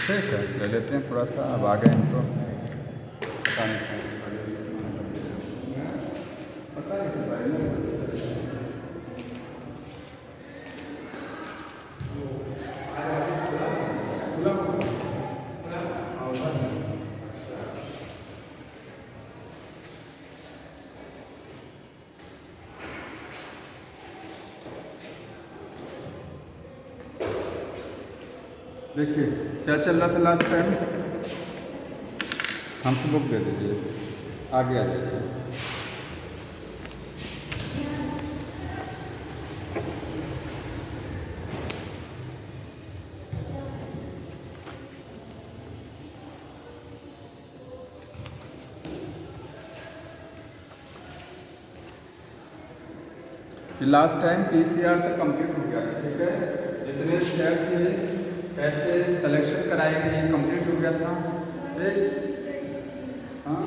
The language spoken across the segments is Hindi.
ठीक है, ले लेते हैं थोड़ा सा। अब आ गए हम तो पता नहीं पता नहीं। देखिए क्या चल रहा था लास्ट टाइम। हमको बुक दे दीजिए, आगे आ जाइए। लास्ट टाइम PCR तक कंप्लीट हो गया, ठीक है। जितने स्टेप थे कैसे सिलेक्शन कराए गए कंप्लीट हो गया था, ठीक। हाँ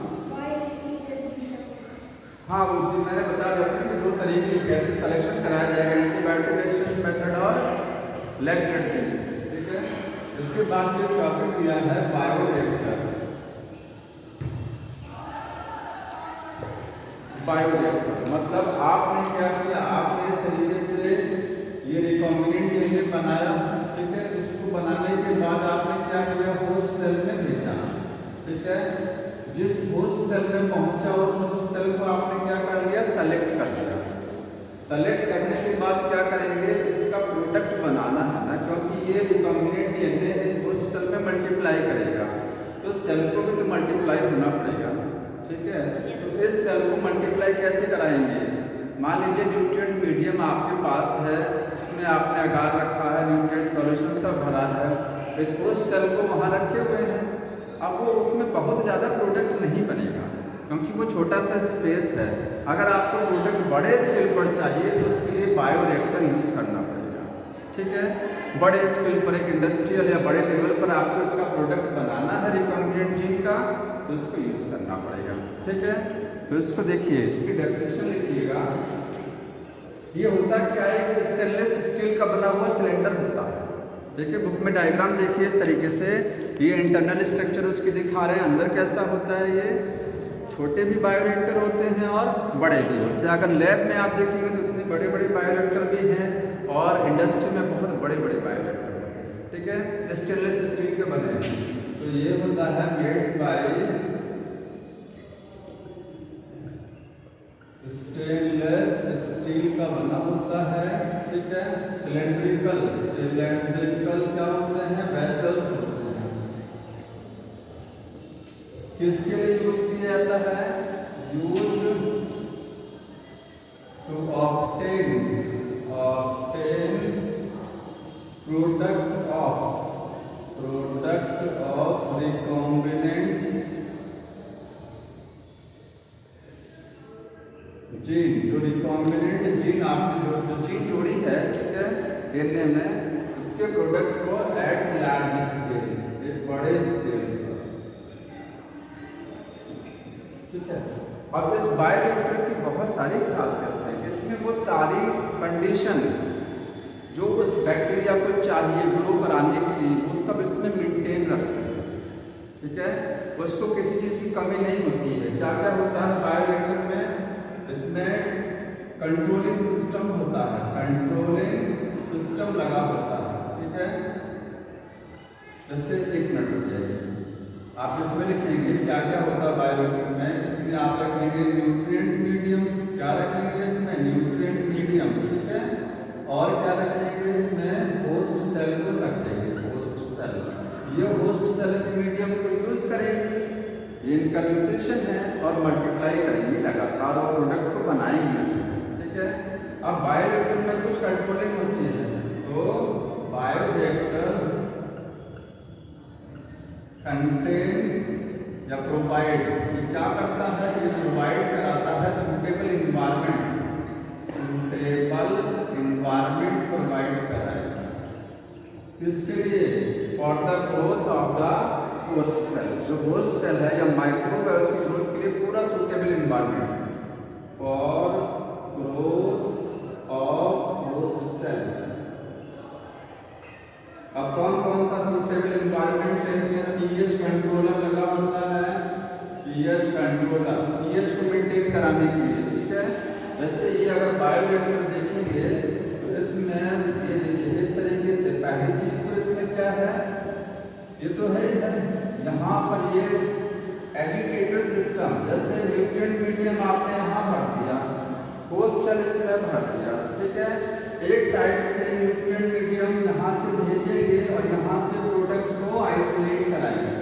हाँ, वो जी मैंने बता दिया था कि 2 तरीके कैसे सिलेक्शन कराया जाएगा, एंटीबायोटिक रेजिस्टेंस मेथड और लैक्टेंस, ठीक है। इसके बाद जो टॉपिक दिया है बायोरिएक्टर। बायोरिएक्टर मतलब आपने क्या किया, आपने इस तरीके से ये रिकॉम्बिनेंट डीएनए बनाया, ठीक है। इसको बनाने के बाद आपने क्या किया, होस्ट सेल में भेजा, ठीक है। जिस होस्ट सेल में पहुंचा उस होस्ट सेल को आपने क्या कर लिया, सेलेक्ट कर लिया। सेलेक्ट करने के बाद क्या करेंगे, इसका प्रोडक्ट बनाना है ना, क्योंकि ये रिकॉम्बिनेंट डीएनए इस होस्ट सेल में मल्टीप्लाई करेगा, तो सेल को भी तो मल्टीप्लाई होना पड़ेगा, ठीक है। तो इस सेल को मल्टीप्लाई कैसे कराएंगे, मान लीजिए न्यूट्रिएंट मीडियम आपके पास है, उसमें आपने अगार रखा है, न्यूट्रिएंट सॉल्यूशन सब भरा है, इस होस्ट सेल को वहाँ रखे हुए हैं। अब वो उसमें बहुत ज़्यादा प्रोडक्ट नहीं बनेगा क्योंकि वो छोटा सा स्पेस है। अगर आपको प्रोडक्ट बड़े स्केल पर चाहिए तो उसके लिए बायोरिएक्टर यूज़ करना पड़ेगा, ठीक है। बड़े स्केल पर एक इंडस्ट्रियल या बड़े लेवल पर आपको इसका प्रोडक्ट बनाना है रिकॉम्बिनेंट जीन का, तो इसको यूज़ करना पड़ेगा, ठीक है। तो इसको देखिए, इसकी डेफिनेशन लिखिएगा। ये होता क्या है, एक स्टेनलेस स्टील का बना हुआ सिलेंडर होता है, देखिए बुक में डायग्राम देखिए इस तरीके से। ये इंटरनल स्ट्रक्चर उसकी दिखा रहे हैं, अंदर कैसा होता है, ये छोटे भी बायोरिएक्टर होते हैं और बड़े भी होते हैं। अगर लैब में आप देखेंगे तो इतने बड़े बड़े बायोरिएक्टर भी हैं और इंडस्ट्री में बहुत बड़े बड़े बायोरिएक्टर हैं, ठीक है। स्टेनलेस स्टील के बने हैं, तो ये होता है मेड बाय स्टेनलेस स्टील का बना होता है, ठीक है। सिलेंड्रिकल क्या होते हैं, वेसल्स होते हैं। किसके लिए यूज किया जाता है, use to obtain product of recombinant gene. जो रिकॉम्बिनेंट जीन आपने जो जीन जोड़ी है, ठीक है, डीएनए में, उसके प्रोडक्ट को एट लार्ज स्केल, एक बड़े स्केल पर, ठीक है। अब इस बायोरिएक्टर की बहुत सारी खासियत है, इसमें वो सारी कंडीशन जो उस बैक्टीरिया को चाहिए ग्रो कराने के लिए वो सब इसमें मेंटेन रखते हैं, ठीक है। उसको किसी चीज़ की कमी नहीं होती है। क्या क्या होता है बायोरिएक्टर में, इसमें कंट्रोलिंग सिस्टम होता है, कंट्रोलिंग सिस्टम लगा होता है, ठीक है। जैसे 1 मिनट रुक जाइए, आप इसमें लिखेंगे क्या क्या होता है बायोरिएक्टर में। इसमें आप रखेंगे न्यूट्रिएंट मीडियम, क्या रखेंगे इसमें, न्यूट्रिएंट मीडियम, ठीक है। और क्या रखेंगे इसमें, होस्ट सेल को रखेंगे, होस्ट सेल। ये होस्ट सेल इस मीडियम को यूज करेगी, ये इनका न्यूट्रिशन है और मल्टीप्लाई करेंगे लगातार और प्रोडक्ट को बनाएंगे इसमें, ठीक है। अब बायोरिएक्टर में कुछ कंट्रोलिंग होती है, तो बायोरिएक्टर कंटेन या प्रोवाइड, ये क्या करता है, ये प्रोवाइड कराता है सूटेबल इन्वायरमेंट, प्रोवाइड कराएगा किसके लिए, for the growth of the host cell. जो होस्ट सेल है या माइक्रोब है उसकी ग्रोथ के लिए पूरा suitable environment for growth of host cell. अब कौन कौन सा सूटेबल इन्वायरमेंट है कराने के लिए, ठीक है। जैसे ये अगर बायोरिएक्टर देखेंगे तो इसमें ये देखिए इस तरीके से पहली चीज तो इसमें क्या है, ये तो है यहाँ पर ये एजिटेटर सिस्टम, जैसे न्यूट्रिएंट मीडियम आपने यहाँ भर दिया, होस्ट सेल इसमें भर दिया, ठीक है। एक साइड से न्यूट्रिएंट मीडियम यहाँ से भेजेंगे और यहाँ से प्रोडक्ट को आइसोलेट कराएंगे।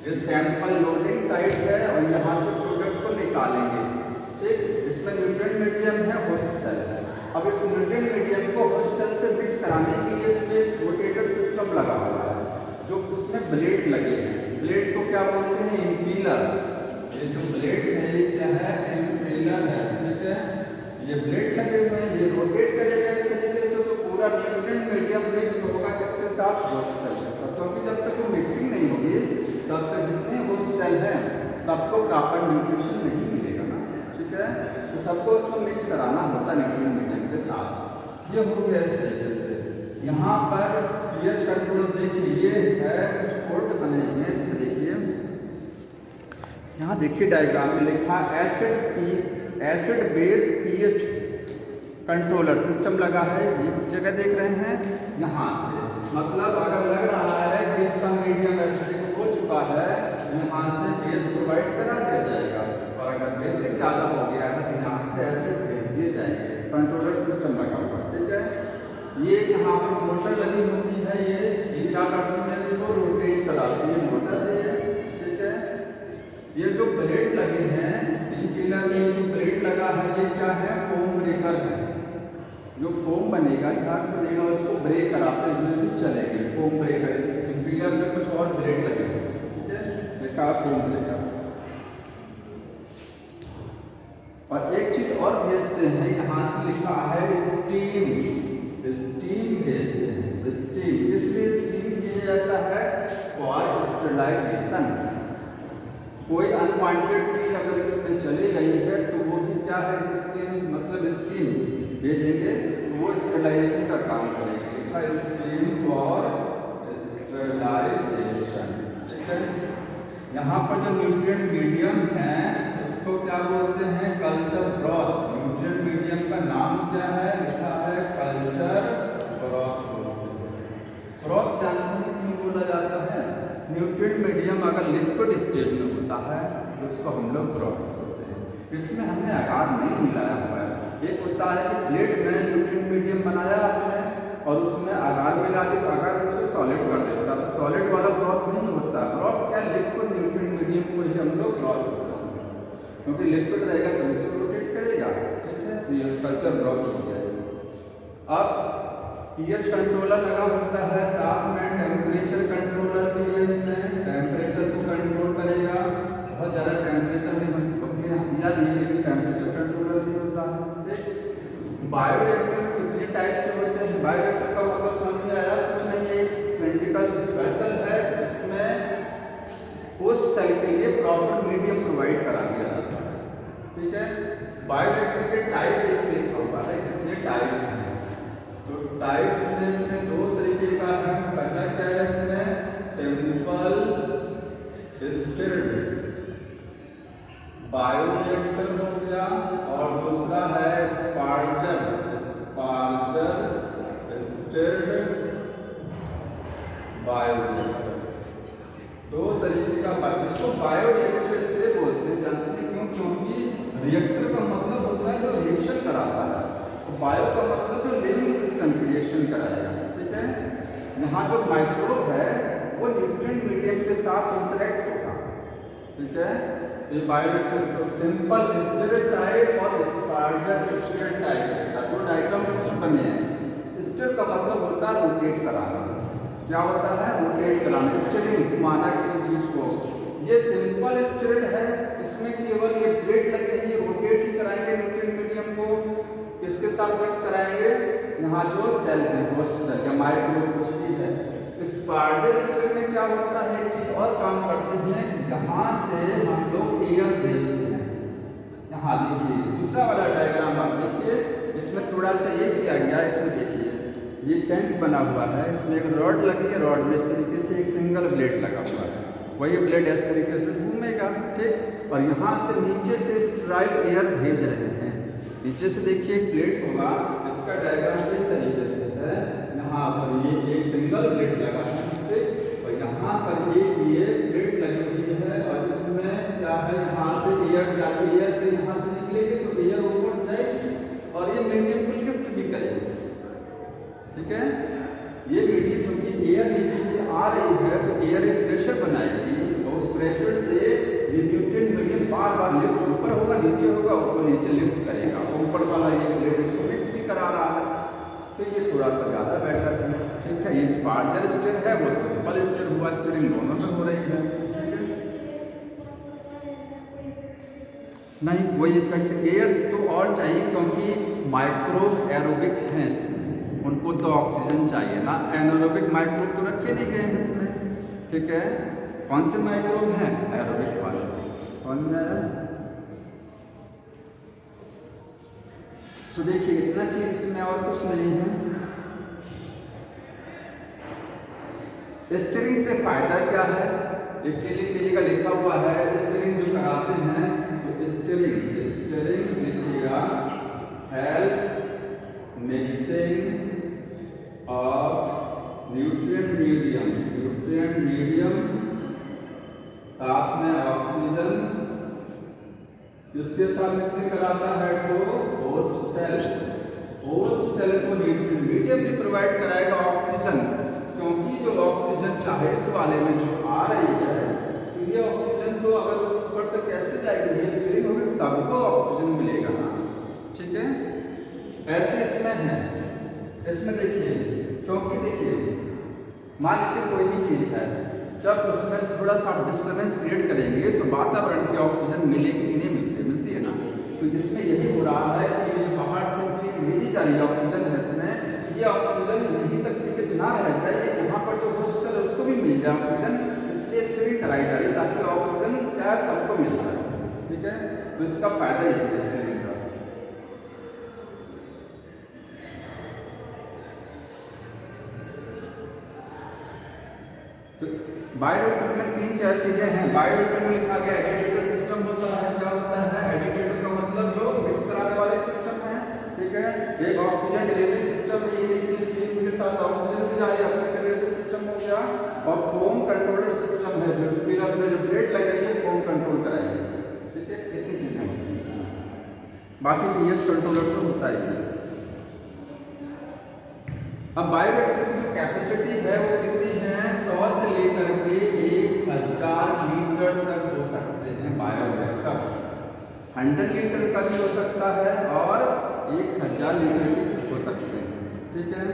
ये सैंपल लोडिंग साइड है और यहाँ से प्रोडक्ट को निकालेंगे, ठीक। इसमें न्यूट्रिएंट मीडियम है, होस्ट सेल है। अब इस न्यूट्रिएंट मीडियम को होस्ट सेल से मिक्स कराने के लिए इसमें रोटेटर सिस्टम लगा हुआ है, जो उसमें ब्लेड लगे हैं। ब्लेड को क्या बोलते हैं, इम्पीलर। ये जो ब्लेड है ये क्या है, इम्पीलर है, ठीक है। ये ब्लेड लगे हुए हैं, ये रोटेट करेगा इस तरीके से, तो पूरा न्यूट्रिएंट मीडियम मिक्स होगा किसके साथ, होस्ट सेल के साथ। क्योंकि जब तक वो मिक्सिंग नहीं होगी तब तक जितने होस्ट सेल हैं सबको प्रॉपर न्यूट्रिशन नहीं मिलेगा ना, ठीक है। तो सबको उसको मिक्स कराना होता है न्यूट्रिएंट मीडियम के साथ। ये हो गया इस तरीके से। यहाँ पर पीएच कंट्रोल देखिए, ये है कुछ पोर्ट बने हुए हैं, इसमें देखिए, यहाँ देखिए डायग्राम में लिखा acid base pH controller system लगा है। ये जगह देख रहे हैं, यहाँ से मतलब अगर लग रहा है कि इसका मीडियम एसिडिक हो चुका है, यहाँ से बेस प्रोवाइड करा दिया जाएगा, और अगर बेसिक ज़्यादा हो गया है तो यहाँ से एसिड भेज दिए जाएंगे। कंट्रोलर सिस्टम लगा हुआ, ठीक है। ये यहाँ पर मोटर लगी होती है, ये क्या करती है, इसको रोटेट कराती है, मोटर है, ठीक है। ये जो ब्लेड लगे हैं इम्पीलर में, जो ब्लेड लगा है ये क्या है, फोम ब्रेकर है। जो फोम बनेगा, झाग बनेगा, उसको ब्रेक कराते हुए भी चलेंगे, फोम ब्रेकर। इस इम्पीलर में कुछ और ब्लेड लगे हुए, ठीक है, देखा फोम ब्रेकर। और एक चीज और भेजते हैं, यहाँ से लिखा है स्टीम भेजते हैं, स्टीम। इसलिए स्टीम किया जाता है फॉर स्टरलाइजेशन। कोई अनवांटेड चीज अगर इसमें चली गई है तो वो भी क्या है, स्टीम मतलब स्टीम भेजेंगे, वो स्टरलाइजेशन का काम करेंगे। लिखा स्टीम फॉर स्टरलाइजेशन, ठीक है। यहाँ पर जो न्यूट्रिएंट मीडियम है उसको क्या बोलते हैं, कल्चर ब्रॉथ। न्यूट्रिएंट मीडियम का नाम क्या है, लिखा है कल्चर ब्रॉथ। ब्रॉथ जानते हैं क्यों बोला जाता है, न्यूट्रिएंट मीडियम अगर लिक्विड स्टेज में होता है तो उसको हम लोग ब्रॉथ बोलते हैं। इसमें हमने आकार नहीं मिलाया हुआ है। एक होता है कि प्लेट में न्यूट्रिएंट मीडियम बनाया आपने और उसमें आकार मिला दी, तो आकार उसको सॉलिड कर देता है, तो सॉलिड वाला ब्रॉथ नहीं होता। ब्रॉथ क्या, लिक्विड न्यूट्रिएंट मीडियम को ही हम लोग ब्रॉथ बोलते हैं, क्योंकि लिक्विड रहेगा तभी तो रोटेट करेगा, ठीक है। तो ये कल्चर ब्रॉथ हो गया। अब पीएच कंट्रोलर लगा होता है, साथ में टेम्परेचर कंट्रोलर भी है, इसमें टेम्परेचर को कंट्रोल करेगा। बहुत ज़्यादा टेम्परेचर नहीं दिया नहीं, लेकिन टेम्परेचर कंट्रोलर भी होता है। बायोरिएक्टर कितने टाइप के होते हैं, बायोरिएक्टर का मतलब समझ में आया, कुछ नहीं है, सिलिंड्रिकल वेसल है जिसमें होस्ट सेल के लिए प्रॉपर मीडियम प्रोवाइड करा दिया जाता है, ठीक है। बायोरिएक्टर के टाइप लिखा हुआ है, कितने टाइप्स हैं। तो टाइप्स में इसमें दो तरीके का है। पहला क्या है, इसमें सिंपल स्टिर्ड बायोरिएक्टर हो गया, और दूसरा है स्पार्जर स्टिर्ड बायोरिएक्टर। दो तरीके का इसको बायोरिएक्टर इसलिए बोलते हैं, जानते हैं क्यों, क्योंकि रिएक्टर का मतलब होता है जो रिएक्शन कराता है, तो बायो का मतलब जो लिविंग सिस्टम की रिएक्शन कराएगा, ठीक है। यहाँ जो माइक्रोब है वो न्यूट्रिएंट मीडियम के साथ इंटरेक्ट होगा, ठीक है। ये बायोरिएक्टर तो सिंपल स्टिर्ड टाइप और स्पार्जर स्टिर्ड टाइप का दो डायग्राम बने हैं। स्टिर का मतलब होता है रोटेट कराना, क्या होता है, रोटेट कराना, स्टिरिंग माना किसी चीज को। ये सिंपल स्टिर्ड है, इसमें केवल ये प्लेट लगे हैं, ये रोटेट ही कराएंगे न्यूट्रिएंट मीडियम को, किसके साथ मिक्स कराएंगे, यहाँ जो सेल है, होस्ट सेल या माइक्रोब कुछ भी है। स्पार्जर स्टिर में क्या होता है, एक चीज और काम करते हैं, जहाँ से हम लोग एयर भेजते हैं। यहाँ देखिए दूसरा वाला डायग्राम आप देखिए, इसमें थोड़ा सा ये किया गया, इसमें देखिए ये टैंक बना हुआ है, इसमें एक रॉड लगी है, रॉड में इस तरीके से एक सिंगल ब्लेड लगा हुआ है, वही ब्लेड इस तरीके से घूमेगा, ठीक। और यहाँ से नीचे से स्टेराइल एयर भेज रहे हैं, नीचे से देखिए एक प्लेट होगा, इसका डायग्राम इस तरीके से है। यहाँ पर ये एक सिंगल प्लेट लगा है, ठीक। और यहाँ पर ये प्लेट लगी हुई है और इसमें क्या है, यहाँ से एयर जाके एयर के यहाँ से निकलेगी तो एयर ऊपर जाएगी और ये मीडियम को लिफ्ट भी करेगी, ठीक है। ये मीडियम क्योंकि एयर नीचे से आ रही है तो एयर एक प्रेशर बनाएगी और उस प्रेशर से ये न्यूट्रिएंट मीडियम बार बार लिफ्ट ऊपर होगा नीचे होगा, ऊपर नीचे लिफ्ट करेगा। ऊपर वाला ये प्लेट इसको मिक्स भी करा रहा है, तो ये थोड़ा सा ज़्यादा बेटर है, ठीक है। ये स्पार्जर स्टीयर है, वो सिंपल स्टीयर हुआ, स्टीयरिंग दोनों में हो रही है, नहीं कोई इफेक्ट। एयर तो और चाहिए क्योंकि माइक्रो एरोबिक हैं इसमें, उनको तो ऑक्सीजन चाहिए ना, एनारोबिक माइक्रोब तो रखे नहीं गए हैं इसमें, ठीक है। कौन से माइक्रोब हैं? एरोबिक वाले। कौन है? तो देखिए इतना चीज इसमें और कुछ नहीं है। स्टीयरिंग से फायदा क्या है? लिखिएगा, लिखा हुआ है स्टीयरिंग जो कराते हैं तो स्टीयरिंग लिखिएगा helps mixing of nutrient medium साथ में ऑक्सीजन, इसके साथ मिक्सिंग कराता है तो होस्ट सेल को न्यूट्रिएंट मीडियम भी प्रोवाइड कराएगा ऑक्सीजन, क्योंकि जो ऑक्सीजन चाहे इस वाले में जो आ रही है तो ये ऑक्सीजन तो अगर ऊपर तक कैसे जाएगी, ये स्टीयरिंग होगी, सबको ऑक्सीजन मिलेगा, ठीक है। ऐसे इसमें है, इसमें देखिए, क्योंकि देखिए मान लीजिए कोई भी चीज़ है, जब उसमें थोड़ा सा डिस्टर्बेंस क्रिएट करेंगे तो वातावरण की ऑक्सीजन मिलेगी कि नहीं मिलती है ना। तो इसमें यही हो रहा है कि ये जो बाहर से स्टीम भेजी जा रही है ऑक्सीजन है इसमें, ये ऑक्सीजन यहीं तक सीमित ना रह जाए, यहाँ पर जो होस्ट सेल है उसको भी मिल जाए ऑक्सीजन, इसलिए स्टीयरिंग कराई जा रही है ताकि ऑक्सीजन क्या सबको मिल जाए, ठीक है। तो इसका फायदा यही है स्टीयरिंग का। तो बायोरिएक्टर में 3-4 चीजें हैं। बायोरिएक्टर में लिखा गया एजिटेटर सिस्टम होता है। क्या होता है? एजिटेटर का मतलब जो मिक्स कराने वाले सिस्टम है, ठीक है। एक ऑक्सीजन डिलीवरी सिस्टम, ये देखिए स्टीम के साथ ऑक्सीजन भी जा रही है, ऑक्सीजन डिलीवरी सिस्टम हो गया। और फोम कंट्रोलर सिस्टम है, जो पिलर में जो प्लेट लगाई है फोम कंट्रोल कराएगी, ठीक है। इतनी चीजें होती हैं इसमें, बाकी पीएच कंट्रोलर तो होता ही है। अब बायोरिएक्टर की जो कैपेसिटी है वो कितनी है? 100 से लेकर के 1000 लीटर तक हो सकते हैं बायोरिएक्टर। 100 लीटर का भी हो सकता है और 1000 लीटर के हो सकते हैं, ठीक है।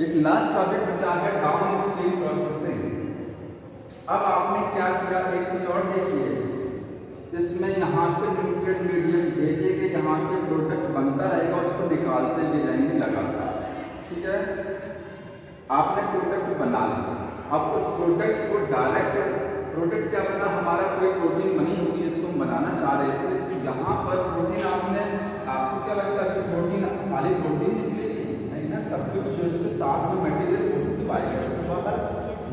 एक लास्ट टॉपिक बचा है डाउन स्ट्रीम प्रोसेसिंग। अब आपने क्या किया, एक चीज और देखिए, इसमें यहाँ से न्यूट्रिएंट मीडियम भेजेंगे, यहाँ से प्रोडक्ट बनता रहेगा, उसको निकालते भी रहेंगे लगातार, ठीक है। आपने प्रोडक्ट बना लिया, अब उस प्रोडक्ट को डायरेक्ट प्रोडक्ट क्या बना, हमारा कोई प्रोटीन बनी होगी जिसको हम बनाना चाह रहे थे, तो यहाँ पर प्रोटीन आपको क्या लगता है कि प्रोटीन खाली प्रोटीन निकलेगी? नहीं ना, सब कुछ जो इसके साथ में मटेरियल वो तो आएगा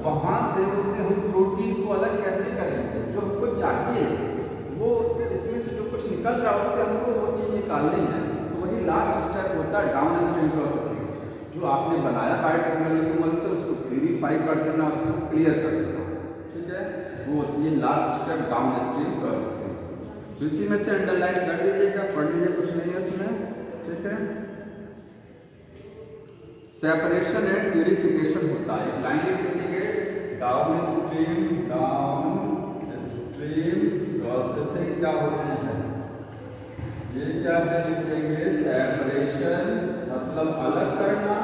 वहाँ से, उससे हम प्रोटीन को अलग कैसे करेंगे? जो हमको चाहिए वो इसमें से जो कुछ निकल रहा है उससे हमको वो चीज़ निकालनी है, तो वही लास्ट स्टेप होता है डाउन स्ट्रीम प्रोसेसिंग। जो आपने बनाया बायोटेक्नोलॉजी के मदद से उसको प्यूरिफाई कर देना, उसको क्लियर कर देना, ठीक है। वो होती है last step down stream processing. इसी में से अंडरलाइन कर लीजिएगा, पढ़ लीजिए, कुछ नहीं है इसमें, ठीक है। सेपरेशन एंड प्यूरिफिकेशन होता है, लाइन लिख लीजिए, डाउन स्ट्रीम प्रोसेसिंग क्या होती है, ये क्या है लिखेंगे, सेपरेशन मतलब अलग करना,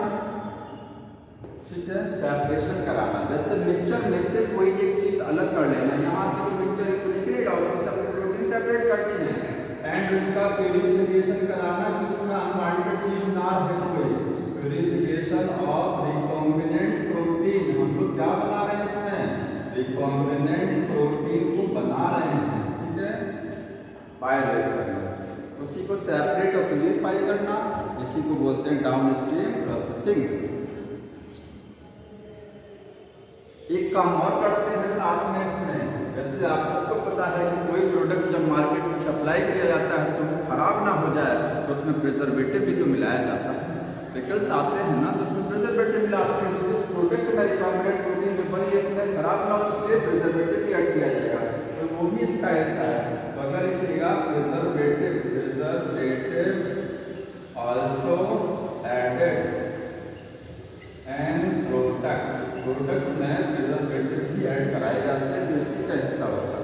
ठीक है। सेपरेशन कराना, जैसे मिक्सचर में से कोई एक चीज अलग कर लेना, यहाँ से जो मिक्सचर को निकलेगा उसमें से प्रोटीन सेपरेट करनी है, एंड उसका प्यूरिफिकेशन कराना कि उसमें अनवांटेड चीज ना रहे कोई। प्यूरिफिकेशन ऑफ रिकॉम्बिनेंट प्रोटीन, हम लोग क्या बना रहे हैं इसमें, रिकॉम्बिनेंट प्रोटीन को बना रहे हैं, ठीक है। बायोरिएक्टर उसी को सेपरेट और प्यूरिफाई करना, इसी को बोलते हैं डाउन स्ट्रीम प्रोसेसिंग। एक काम और करते हैं साथ में इसमें, जैसे आप सबको पता है कि कोई प्रोडक्ट जब मार्केट में सप्लाई किया जाता है तो वो खराब ना हो जाए तो उसमें प्रिजर्वेटिव भी तो मिलाया जाता है। पिकल्स आते हैं ना तो उसमें प्रिजर्वेटिव मिलाते हैं, तो इस प्रोडक्ट में रिकॉम्बिनेंट प्रोटीन जो बनी इसमें खराब ना हो उसके लिए प्रिजर्वेटिव भी ऐड किया जाएगा, तो वो भी इसका ऐसा है। तो अगर लिखिएगा preservative also added end product में प्रिजर्वेटिव भी ऐड कराए जाते हैं जो इसी का हिस्सा होता है।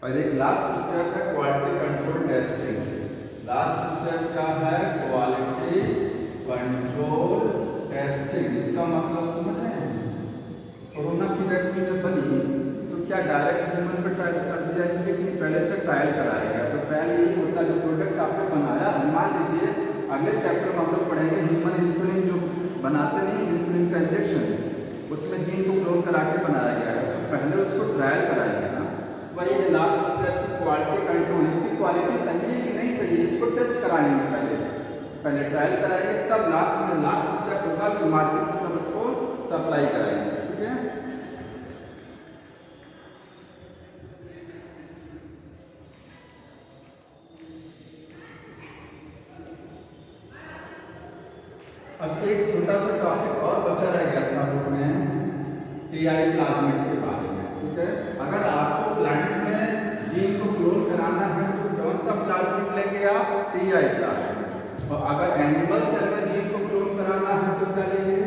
और एक लास्ट स्टेप है quality control testing. Last step क्या है? Quality control testing. इसका मतलब समझ रहे हैं? कोरोना की वैक्सीन जब बनी तो क्या डायरेक्ट ह्यूमन पे ट्रायल कर दिया कि पहले से ट्रायल कराया गया? तो ट्रायल ये होता है जो प्रोडक्ट आपने बनाया, मान लीजिए अगले चैप्टर में हम लोग पढ़ेंगे ह्यूमन इंसुलिन जो बनाते नहीं इंसुलिन का इंजेक्शन, उसमें जीन को क्लोन करा के बनाया गया है, तो पहले उसको ट्रायल कराया गया ना। वही लास्ट स्टेप की क्वालिटी कंट्रोल, इसकी क्वालिटी सही है कि नहीं सही है इसको टेस्ट कराएंगे, पहले ट्रायल कराएंगे, तब लास्ट स्टेप होगा कि मार्केट में तब उसको सप्लाई कराएंगे। ठीक है, अब एक छोटा सा टॉपिक और बचा रह गया था बुक में, टीआई प्लाज्मिड के बारे में। ठीक है, अगर आपको प्लांट में जीन को क्लोन कराना है तो कौन सा प्लाज्मिड लेंगे आप? TI plasmid. और अगर एनिमल सेल में जीन को क्लोन कराना है तो क्या लेंगे?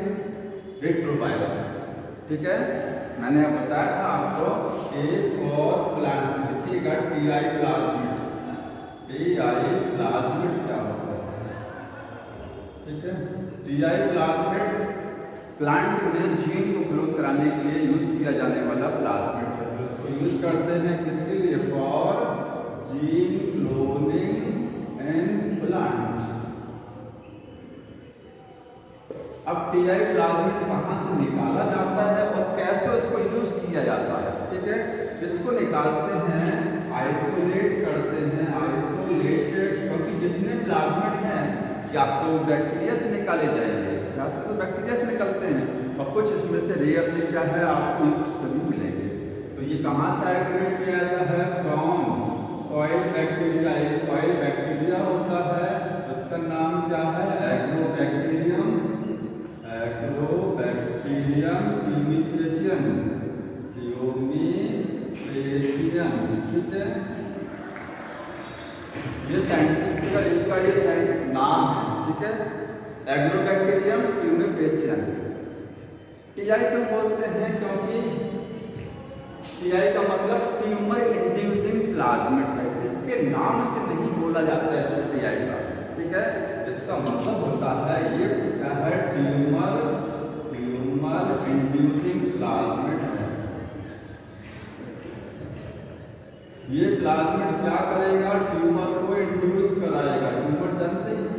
रेट्रोवायरस। ठीक है, मैंने अब बताया था आपको एक और प्लांट लिखिएगा टीआई प्लाज्मिड। टीआई प्लाज्मिड क्या होता है? ठीक है, टीआई प्लाज्मिड प्लांट में जीन को क्लोन कराने के लिए यूज किया जाने वाला प्लाज्मिड है, तो इसको यूज करते हैं किसके लिए? For gene cloning in plants. अब टीआई प्लाज्मिड कहाँ से निकाला जाता है और कैसे उसको यूज किया जाता है? ठीक है, इसको निकालते हैं, आइसोलेट करते हैं, आइसोलेटेड, क्योंकि जितने प्लाज्मिड हैं या तो बैक्टीरिया से निकाले जाएंगे, ज़्यादातर तो बैक्टीरिया से निकलते हैं, और कुछ इसमें से रेयरली क्या है आपको ईस्ट से भी मिलेंगे। तो ये कहाँ से आइसोलेट किया जाता है? From soil bacteria. एक सॉइल बैक्टीरिया होता है, उसका नाम क्या है? एग्रोबैक्टीरियम। एग्रोबैक्टीरियम ट्यूनिफेसियन। ट्यूनिफेसियन। ठीक है, ये साइंटिफिकल इसका ये नाम है। ठीक है, एग्रोबैक्टीरियम ट्यूनिफेसियन। टीआई क्यों बोलते हैं? क्योंकि टीआई का मतलब ट्यूमर इंड्यूसिंग प्लाज्मिड है, इसके नाम से नहीं बोला जाता है इसको टीआई का। ठीक है, इसका मतलब होता है ये क्या है? ट्यूमर इंड्यूसिंग प्लाज्मिड है। ये प्लाज्मिड क्या करेगा? ट्यूमर को इंड्यूस कराएगा। ट्यूमर जानते हैं,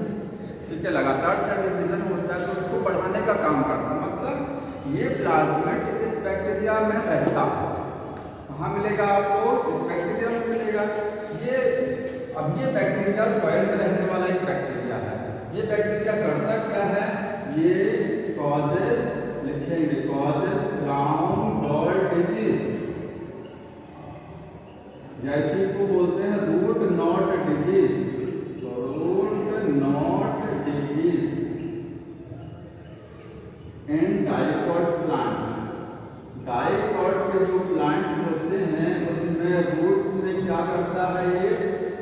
ठीक है, लगातार सेल डिवीजन होता है तो उसको बढ़ाने का काम करता है। मतलब ये प्लाज्मिड इस बैक्टीरिया में रहता है, कहाँ मिलेगा आपको? इस बैक्टीरिया में मिलेगा। अब ये बैक्टीरिया सॉइल में रहने वाला एक बैक्टीरिया है। ये बैक्टीरिया करता क्या है? ये कॉजेस, लिखेंगे कॉजेस क्राउन गॉल डिजीज, या इसी को बोलते हैं root knot disease. Root knot disease in dicot plant. Dicot के जो प्लांट होते हैं उसमें रूट्स में क्या करता है? ये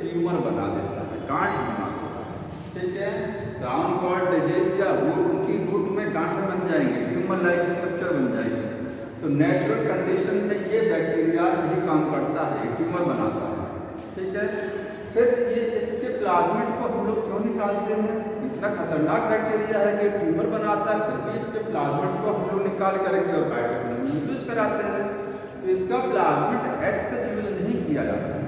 ट्यूमर बना देता है, गांठ बना देता है। ठीक है, क्राउन गॉल डिजीज या रूट, उनकी रूट में गांठें बन जाएंगे, ट्यूमर लाइक स्ट्रक्चर बन जाएंगे। तो नेचुरल कंडीशन में ये बैक्टीरिया यही काम करता है, ट्यूमर बनाता है। ठीक है, फिर ये इसके प्लाज्मिड को हम लोग क्यों निकालते हैं? इतना खतरनाक बैक्टीरिया है कि ट्यूमर बनाता है, फिर भी इसके प्लाज्मिड को हम लोग निकाल करके और बायोटेक्नोलॉजी में यूज कराते हैं। तो इसका प्लाज्मिड ऐसे यूज नहीं किया जाता है।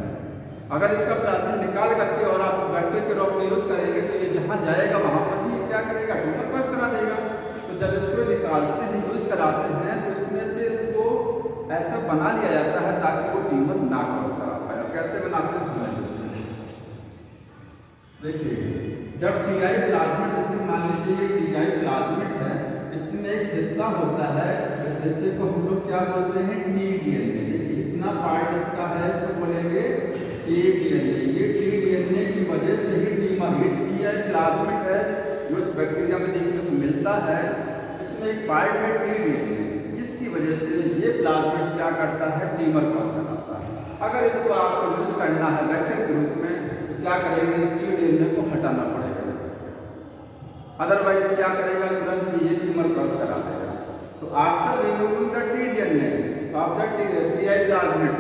अगर इसका प्लाज्मिड निकाल करके और आप बैक्टीरिया के रूप में यूज करेंगे तो ये जहाँ जाएगा वहाँ पर भी क्या करेगा? ट्यूमर कॉज करा देगा। तो जब इसको निकालते हैं, यूज कराते हैं, तो इसमें से इसको ऐसा बना लिया जाता है ताकि वो टीमर ना क्रॉस करा पाए। अब कैसे बनाते हैं समझ लीजिए। देखिए जब टीआई प्लाज्मिड, जैसे मान लीजिए ये टीआई प्लाज्मिड है, इसमें एक हिस्सा होता है, इस हिस्से को हम लोग क्या बोलते हैं, टीडीएनए। देखिए इतना पार्ट इसका है, इसको बोलेंगे टीडीएनए। ये टीडीएनए की वजह से ही टीमर, ये टीआई प्लाज्मिड है जो इस बैक्टीरिया में देखने को मिलता है, इसमें एक पार्ट है टीडीएनए, जिसकी वजह से ये प्लाज्मिड क्या करता है, टीमर क्रॉस कराता है। अगर इसको आपको यूज करना है वेक्टर के रूप में तो क्या करेंगे, इस टीडीएनए को हटाना पड़ेगा। अदरवाइज क्या करेगा, तुरंत ये टीमर क्रॉस करा देगा। तो after removing the TDNA of the Ti plasmid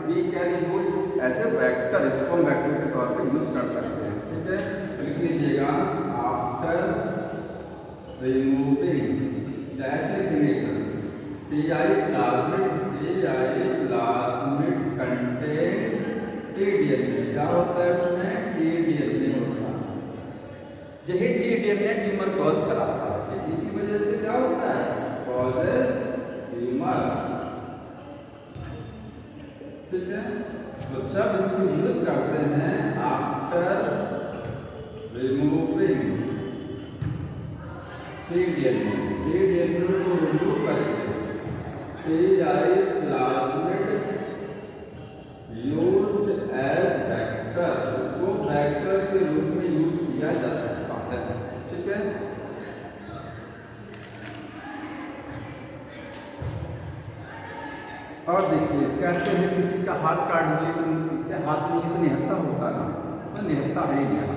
we can use as a vector. इसको हम वेक्टर के तौर पे यूज कर सकते हैं। ठीक है, लिख लीजिएगा आफ्टर रिमूविंग, जैसे लिखेगा टीआई प्लाज्मिड कंटेन टीडीएनए। क्या होता है इसमें, टीडीएनए होता है। यही टीडीएनए टीमर क्रॉस कराता है, इसी की वजह से क्या होता है, कॉजेस टीमर। ठीक है, तो जब इसको यूज करते हैं आफ्टर रिमूविंग टीडीएनए, टीडीएनए को रिमूव करके Ti plasmid used as vector, इसको वेक्टर के रूप में यूज किया जा सकता है। ठीक है, और देखिए कहते हैं किसी का हाथ काट दिए तो इससे हाथ नहीं तो निहत्ता होता ना, तो निहत्ता है ही नहीं।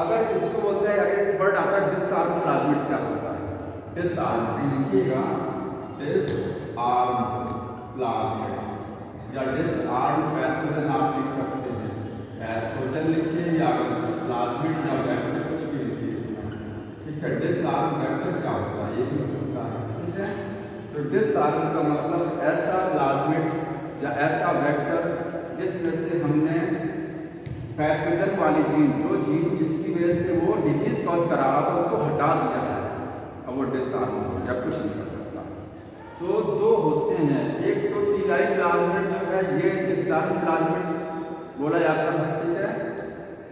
अगर इसको बोलते हैं, अगर वर्ड आता है डिसआर्म प्लाज्मिड, क्या होता है, डिसआर्म, लिखिएगा डिसआर्म प्लाज्मिड या डिसआर्म पैथोजन आप लिख सकते हैं। पैथोजन लिखिए या प्लाज्मिड या वेक्टर कुछ भी लिखिए इसमें। ठीक है, डिसआर्म वेक्टर क्या होता है ये भी हो सकता है। ठीक है, तो डिसआर्म का मतलब ऐसा प्लाज्मिड या ऐसा वेक्टर जिसमें से हमने पैथोजन वाली जीन, जो जीन जिसकी वजह से वो डिजीज कॉज करा रहा था उसको हटा दिया है, अब वो डिसआर्म हो या कुछ नहीं कर सकता। तो दो होते हैं, एक तो टीआई प्लाज्मिड जो है ये डिसआर्म प्लाज्मिड बोला जाता है। ठीक है,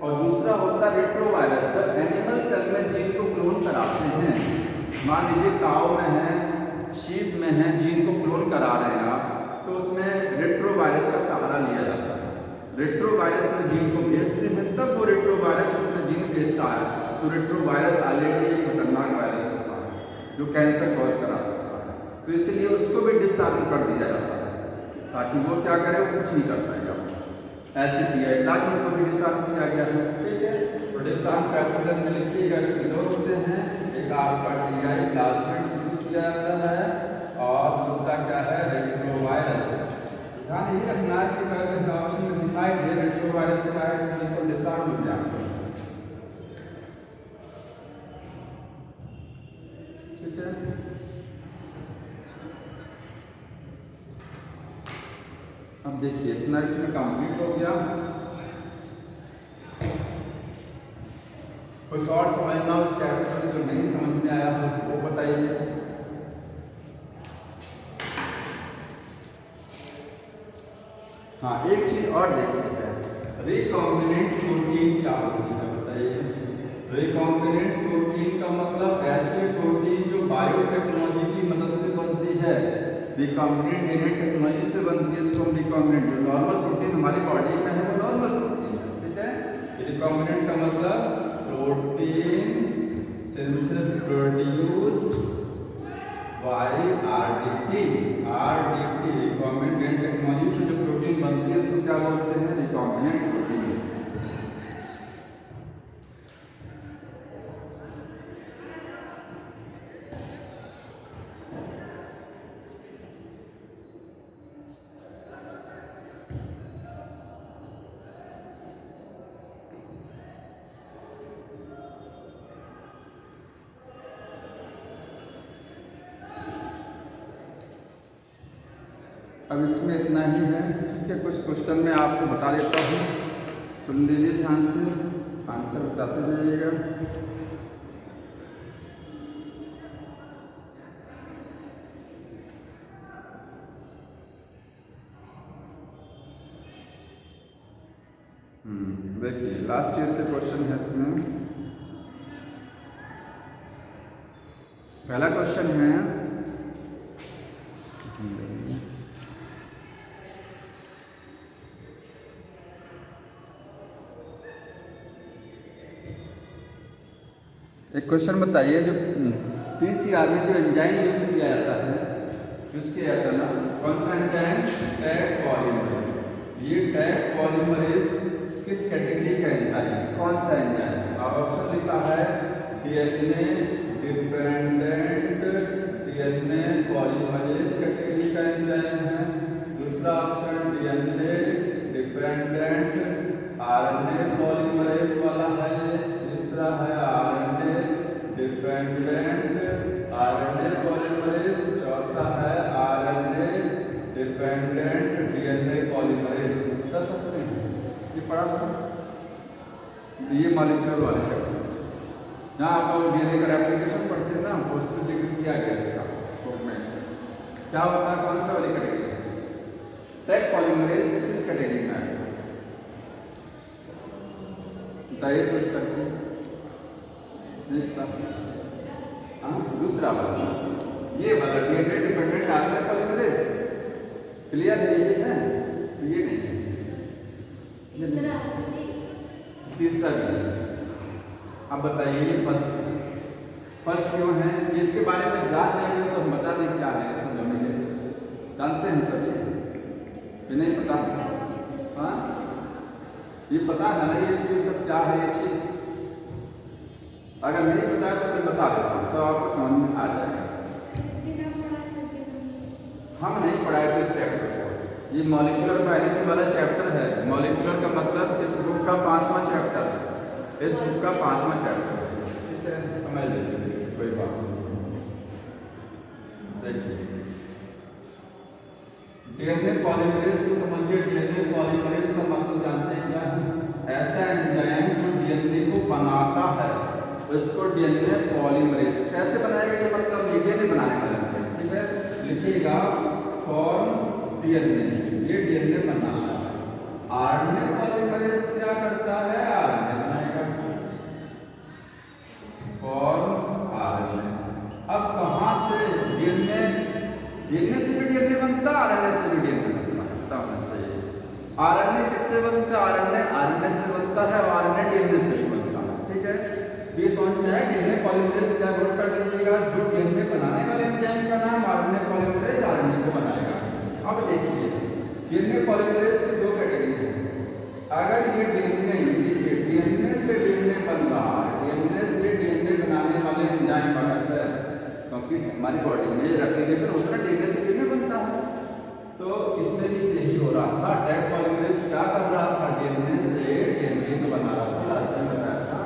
और दूसरा होता है रेट्रोवायरस। जब एनिमल सेल में जीन को क्लोन कराते हैं, मान लीजिए काऊ में है, शीप में है, जीन को क्लोन करा रहे हैं आप, तो उसमें रेट्रोवायरस का सहारा लिया जाता है। रेट्रोवायरस में जीन को भेजते हैं, तब वो रेट्रोवायरस उसमें जीन भेजता है। तो रेट्रोवायरस ऑलरेडी एक खतरनाक वायरस होता है जो कैंसर कॉज करा सकता है, तो इसलिए उसको भी डिसआर्म कर दिया जाता है ताकि वो क्या करे, वो कुछ नहीं कर पाएगा। ऐसे टीआई प्लाज्मिड को भी डिसआर्म किया गया है। ठीक है, तो डिसआर्म पैथोजन में लिखिएगा, इसके दो होते हैं, एक आपका टीआई प्लाज्मिड यूज किया जाता है और दूसरा क्या है, रेट्रोवायरस। ध्यान यही रखना है कि अगर ऑप्शन में दिखाई दे रेट्रोवायरस का है तो ये सब डिसआर्म हो जाएगा। ठीक है, अब देखिए इतना इसमें कंप्लीट हो गया। कुछ और समझना उस चैप्टर में जो नहीं समझ में आया वो बताइए। हाँ, एक चीज और देखिए, रिकॉम्बिनेंट प्रोटीन क्या होती है बताइए। रिकॉम्बिनेंट प्रोटीन का मतलब ऐसे प्रोटीन जो बायोटेक्नोलॉजी की मदद से बनती है, रिकॉम्बिनेंट जेनेटिक टेक्नोलॉजी से बनती है, इसको हम रिकॉम्बिनेंट। जो नॉर्मल प्रोटीन हमारी बॉडी में है वो नॉर्मल प्रोटीन है। ठीक है, रिकॉम्बिनेंट का मतलब protein synthesis produced by RDT. RDT recombinant technology से जो प्रोटीन बनती है उसको क्या बोलते हैं, रिकॉम्बिनेंट प्रोटीन। अब इसमें इतना ही है। ठीक है, कुछ क्वेश्चन मैं आपको बता देता हूँ, सुन लीजिए ध्यान से, आंसर बताते जाइएगा। देखिए लास्ट ईयर के क्वेश्चन है इसमें। पहला क्वेश्चन है, एक क्वेश्चन बताइए, जो पीसीआर में जो एंजाइम यूज किया जाता है, यूज किया जाता है ना, कौन सा एंजाइम? Tag polymerase. ये टैग पॉलीमरेज किस कैटेगरी का एंजाइम है? कौन सा एंजाइम है? अब ऑप्शन लिखा है DNA dependent DNA polymerase category का एंजाइम है। दूसरा option DNA dependent RNA polymerase वाला है। तीसरा है आरएनए डिपेंडेंट आरएनए पॉलीमरेज। चौथा है आरएनए डिपेंडेंट डीएनए पॉलीमरेज। बता सकते हैं? ये पढ़ा था, ये मॉलिक्यूलर वाले चैप्टर जहाँ आप लोग डीएनए का एप्लीकेशन पढ़ते हैं ना, उसमें जिक्र किया गया इसका बुक में। क्या होता है, कौन सा वाली कैटेगरी है? टैग पॉलीमरेज किस कैटेगरी में है? बताइए सोच करके। हाँ, दूसरा वाला, ये वाला DNA dependent RNA polymerase. Clear है? ये है, ये नहीं है। तीसरा भी नहीं। अब बताइए फर्स्ट क्यों है? इसके बारे में जान लेंगे तो हम बता दें क्या है, समझेंगे। जानते हैं सभी? ये नहीं पता? हाँ, ये पता है ना ये सब क्या है ये चीज? अगर नहीं पता है तो मैं बता देता हूँ, तो आपको समझ में आ जाएगा। हम नहीं पढ़ाए थे इस चैप्टर को। ये मॉलिक्यूलर बायोलॉजी वाला चैप्टर है। मॉलिक्यूलर का मतलब इस बुक का 5वां चैप्टर, इस बुक का 5वां चैप्टर। ठीक है, समझ लीजिए, कोई बात नहीं। देखिए डीएनए पॉलीमरेज को समझिए। डीएनए पॉलीमरेज का मतलब जानते हैं क्या है? ऐसा एंजाइम जो डीएनए को बनाता है, उसको डीएनए पॉलीमरेज। कैसे बनाएगा ये मतलब डीएनए बनाने वाला है। ठीक है, लिखिएगा फॉर्म डीएनए, ये डीएनए बनाता है। आरएनए पॉलीमरेज क्या करता है? आरएनए बनाएगा, फॉर्म आरएनए। अब कहाँ से डीएनए? डीएनए से भी डीएनए बनता है, आरएनए से भी डीएनए बनता होना चाहिए। आरएनए किससे बनता है? आरएनए से बनता है, और आरएनए डीएनए से भी बनता है। ठीक है, ये समझ में आया। डीएनए पॉलीमरेज क्या नोट कर लीजिएगा, जो डीएनए बनाने वाले एंजाइम का नाम आरएनए पॉलीमरेज आरएनए को बनाएगा। अब देखिए डीएनए पॉलीमरेज की दो कैटेगरी है। अगर ये डीएनए से डीएनए बन रहा है, डीएनए से डीएनए बनाने वाले एंजाइम बनता है, क्योंकि हमारी बॉडी में रेप्लिकेशन होता है, डीएनए से डीएनए बनता है। तो इसमें भी यही हो रहा था। टैग पॉलीमरेज क्या कर रहा था? डीएनए से डीएनए बना रहा था, लास्ट में बताया था।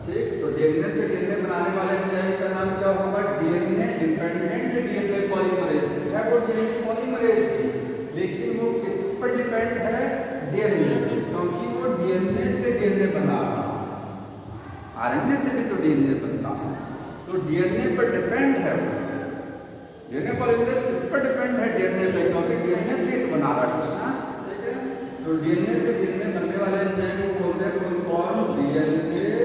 ठीक, तो डीएनए से डीएनए बनाने वाले एंजाइम का नाम क्या होगा? डीएनए डिपेंडेंट डीएनए पॉलीमरेज है। वो डीएनए पॉलीमरेज है, लेकिन वो किस पर डिपेंड है? डीएनए से, क्योंकि वो डीएनए से डीएनए बना रहा है। आरएनए से भी तो डीएनए बनता है, तो डीएनए पर डिपेंड है। डीएनए पॉलीमरेज किस पर डिपेंड है? डीएनए पे, क्योंकि डीएनए से बना रहा है कुछ ना। ठीक है, तो डीएनए से डीएनए बनने वाले एंजाइम को बोलते हैं full form DNA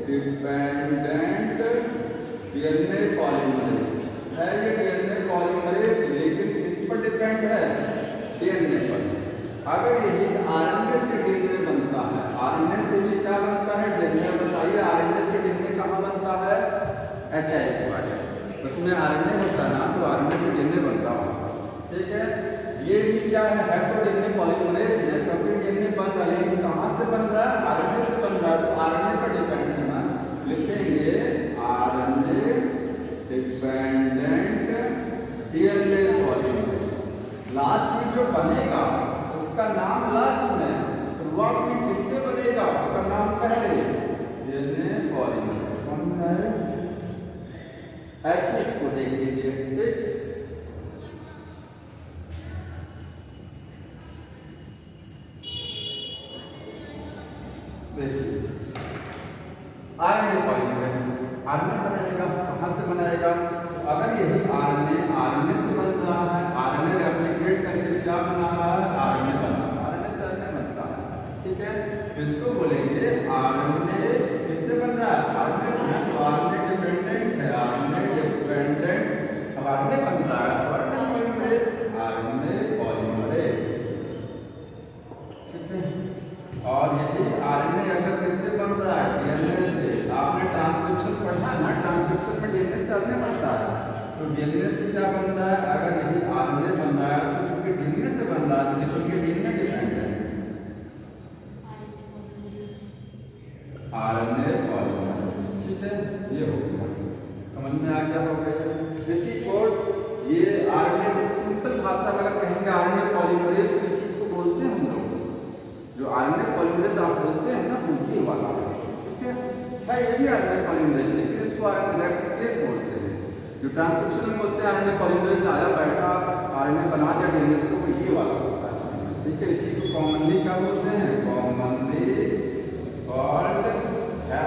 dependent DNA polymerase है। ये डीएनए पॉलीमरेज लेकिन किस पर डिपेंड है? डीएनए पर। अगर यही आरएनए से डीएनए बनता है, आरएनए से भी क्या बनता है? डीएनए। बताइए आरएनए से डीएनए कहाँ बनता है? एचआई, उसमें आरएनए होता है ना, तो आरएनए से डीएनए बनता है। ठीक है, ये भी क्या है तो डीएनए पॉलीमरेज है, क्योंकि डीएनए बन रहा है, लेकिन कहाँ से बन रहा है? आरएनए से बन रहा है, तो आरएनए पर डिपेंड है ना। लिखेंगे RNA dependent DNA polymerase. Last में जो बनेगा उसका नाम लास्ट में, शुरुआत में किससे बनेगा? उसका नाम पहले, डीएनए पॉलीमरेज। समझ आए? ऐसे इसको देख लीजिए। ठीक, देखिए आरएनए पॉलीमरेज, आरएनए बनाएगा, कहाँ से बनाएगा? तो अगर यही आरएनए से बन रहा है, आरएनए रेप्लिकेट करके क्या बना रहा है? आरएनए बना रहा है, आरएनए से आरएनए बनता है। ठीक है, इसको बोलेंगे आरएनए किससे बन रहा है, आरएनए से, तो आरएनए डिपेंडेंट है, आरएनए डिपेंडेंट। अब आरएनए बन रहा है आरएनए पॉलीमरेज, आरएनए पॉलीमरेज, ठीक है। और यदि आरएनए अगर किससे बन रहा है, डीएनए से, आपने ट्रांसक्रिप्शन पढ़ा है ना, ट्रांसक्रिप्शन में डीएनए से आरएनए बनता है, तो डीएनए से क्या बन रहा है, अगर यदि आरएनए बन रहा है तो क्योंकि डीएनए से बन रहा है तो ये डीएनए डिपेंडेंट है, आरएनए पॉलीमरेज, ठीक है। ये हो गया, समझ में आ गया, हो गया। इसी को ये आरएनए सिंपल भाषा में अगर कहेंगे आरएनए पॉलीमरेज तो इसी को बोलते हैं हम लोग, जो आरएनए पॉलीमरेज आप बोलते हैं ना ये वाला, ठीक है ये भी आरएनए पॉलीमरेज, लेकिन इसको आरएनए रेप्लिकेज बोलते हैं। जो ट्रांसक्रिप्शन में बोलते हैं आरएनए पॉलीमरेज आया बैठा आरएनए बना दिया डीएनए से, वो ये वाला होता है, ठीक है। इसी को कॉमनली क्या बोलते हैं, कॉमनली कॉल्ड,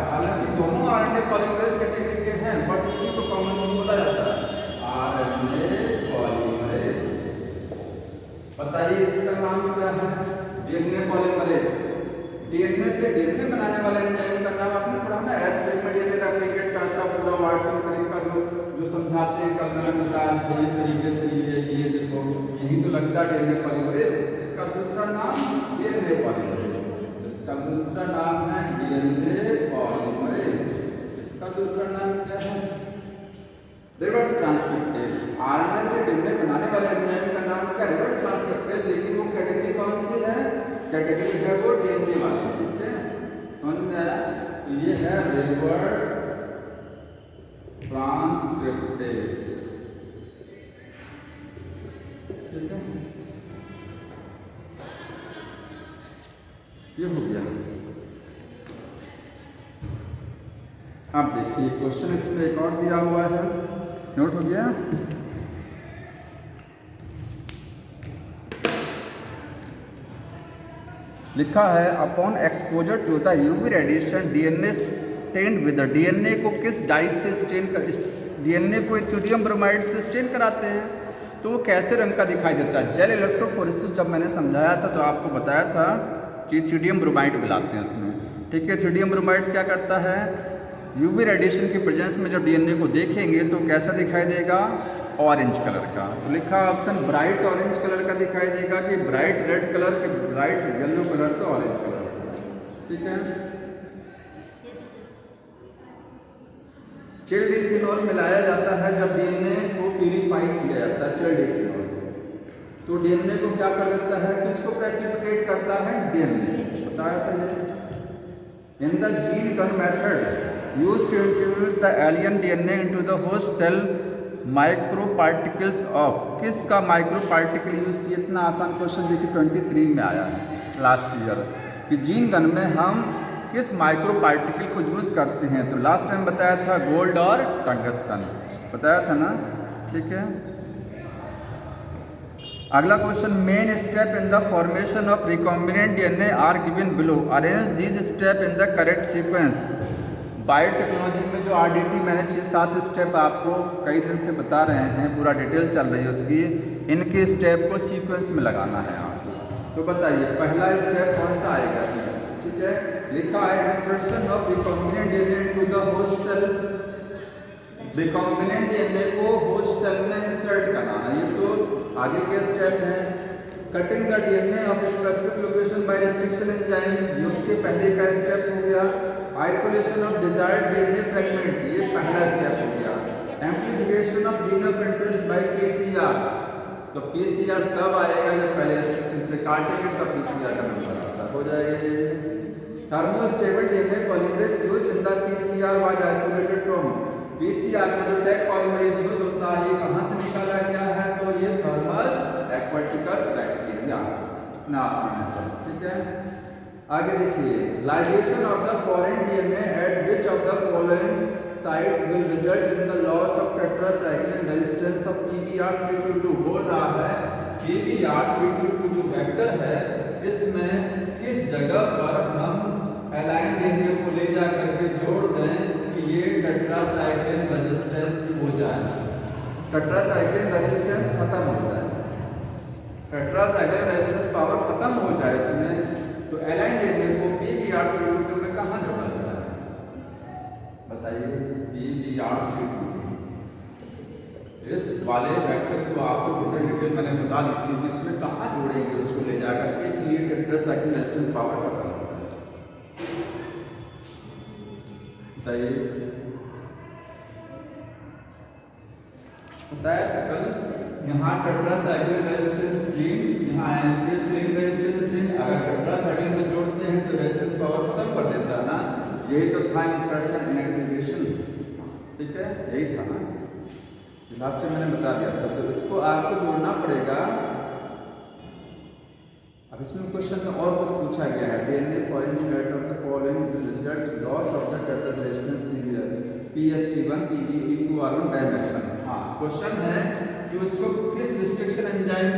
हालांकि दोनों आरएनए पॉलीमरेज कैटेगरी के हैं बट इसी को कॉमनली बोला जाता है आरएनए पॉलीमरेज। बताइए इसका नाम क्या है, डीएनए पॉलीमरेज। डीएनए से डीएनए बनाने वाला एंजाइम का नाम आपने पढ़ा ना, एस टाइप में डीएनए रेप्लिकेट करता पूरा वार्ड से कनेक्ट कर लो, जो समझाते हैं कल मैंने बताया इस तरीके से, ये देखो यही तो लगता है डीएनए पॉलीमरेज। इसका दूसरा नाम डीएनए पॉलीमरेज, इसका दूसरा नाम है डीएनए पॉलीमरेज, इसका दूसरा नाम क्या है, रिवर्स ट्रांसक्रिप्टेज। आरएनए से डीएनए बनाने वाले एंजाइम का नाम क्या, रिवर्स ट्रांसक्रिप्टेज, लेकिन वो कैटेगरी कौन सी है, कैटेगरी है वो डीएनए वाली, ठीक है, समझ में आया। तो ये है रिवर्स ट्रांसक्रिप्टेज, ठीक है, ये हो गया। अब देखिए क्वेश्चन इसमें एक और दिया हुआ है, नोट हो गया। लिखा है upon exposure to the UV radiation DNA stained with, DNA को किस डाई से स्टेन कर, डीएनए को सोडियम ब्रोमाइड से स्टेन कराते हैं तो वो कैसे रंग का दिखाई देता है। जेल इलेक्ट्रोफोरेसिस जब मैंने समझाया था तो आपको बताया था कि सोडियम ब्रोमाइड मिलाते हैं उसमें, ठीक है। सोडियम ब्रोमाइड क्या करता है, यूवी रेडिएशन की प्रेजेंस में जब डीएनए को देखेंगे तो कैसा दिखाई देगा, ऑरेंज कलर का। तो लिखा ऑप्शन ब्राइट ऑरेंज कलर का दिखाई देगा कि ब्राइट रेड कलर के, ब्राइट येलो कलर तो ऑरेंज कलर, ठीक है। चिल्ड इथेनॉल मिलाया जाता है जब डीएनए को प्यूरिफाई किया जाता है, चिल्ड इथेनॉल, तो डीएनए को क्या कर देता है, किसको प्रेसिपिटेट करता है, डीएनए, बताया था ये। In the gene gun method used to introduce the alien DNA into the host cell micro particles of, किसका माइक्रो पार्टिकल यूज किया, इतना आसान क्वेश्चन देखिए 23 में आया है लास्ट ईयर कि जीन गन में हम किस माइक्रो पार्टिकल को यूज करते हैं, तो लास्ट टाइम बताया था गोल्ड और टंगस्टन, बताया था ना, ठीक है। अगला question, main step in the formation of recombinant DNA are given below, arrange these step in the correct sequence. Biotechnology में जो आरडीटी मैंने 6-7 स्टेप आपको कई दिन से बता रहे हैं, पूरा डिटेल चल रही है उसकी, इनके स्टेप को सीक्वेंस में लगाना है आपको। तो बताइए पहला स्टेप कौन सा आएगा, ठीक है। लिखा है insertion of recombinant DNA into the host cell, recombinant DNA को होस्ट सेल में इंसर्ट कराना, ये तो आगे के स्टेप है। Cutting the DNA of specific location by restriction enzyme, ये उसके पहले का स्टेप हो गया। Isolation of desired DNA fragment, ये पहला स्टेप हो गया। Amplification of gene of interest by PCR, तो पीसीआर कब आएगा, जब पहले रिस्ट्रिक्शन से काटेंगे तब पीसीआर का नंबर आता हो जाएगा ये। Thermostable DNA polymerase used in the PCR was isolated from, PCR में जो टैग पॉलीमरेज यूज होता है ये कहाँ से निकाला गया है, तो ये थर्मस एक्वाटिकस बैक्टीरिया, इतना आसान है सब, ठीक है। आगे देखिए, ligation of the foreign DNA at which of the following site will result in the loss of tetracycline resistance of PBr322, बोल रहा है PBr322 जो वेक्टर है इसमें किस जगह पर हम एलाइन डीएनए को ले जा करके जोड़ दें कि ये टेट्रासाइक्लिन रेजिस्टेंस हो जाए, टेट्रासाइक्लिन रेजिस्टेंस खत्म हो जाए, टेट्रासाइक्लिन रेजिस्टेंस पावर खत्म हो जाए इसमें, तो एलाइन डीएनए को PBR322 में कहाँ जोड़ा जाता है? बताइए। PBR322 इस वाले वेक्टर को आपको टोटल डिटेल मैंने बता दी थी, जिसमें कहाँ जोड़ेंगे उसको ले जाकर के कि ये टेट्रासाइक्लिक रेजिस्टेंस पावर पता होता है। बताइए। बताया था कल, यहाँ टेट्रासाइक्लिक रेजिस्टेंस जीन, यहाँ एनपीएस रिंग रेजिस्टेंस जीन, अगर टेट्रासाइक्लिन में जोड़ते हैं तो रेजिस्टेंस पावर खत्म कर देता है ना। यही तो था इंसर्शन इनएक्टिवेशन, ठीक है, यही था ना, लास्ट टाइम मैंने बता दिया था। तो इसको आपको जोड़ना पड़ेगा। अब इसमें क्वेश्चन में और कुछ पूछा गया है, DNA following rate of the following result loss of the tetras resistance PST1 PBB2 R1 BAM-H1। हाँ, क्वेश्चन है कि उसको किस रिस्ट्रिक्शन एंजाइम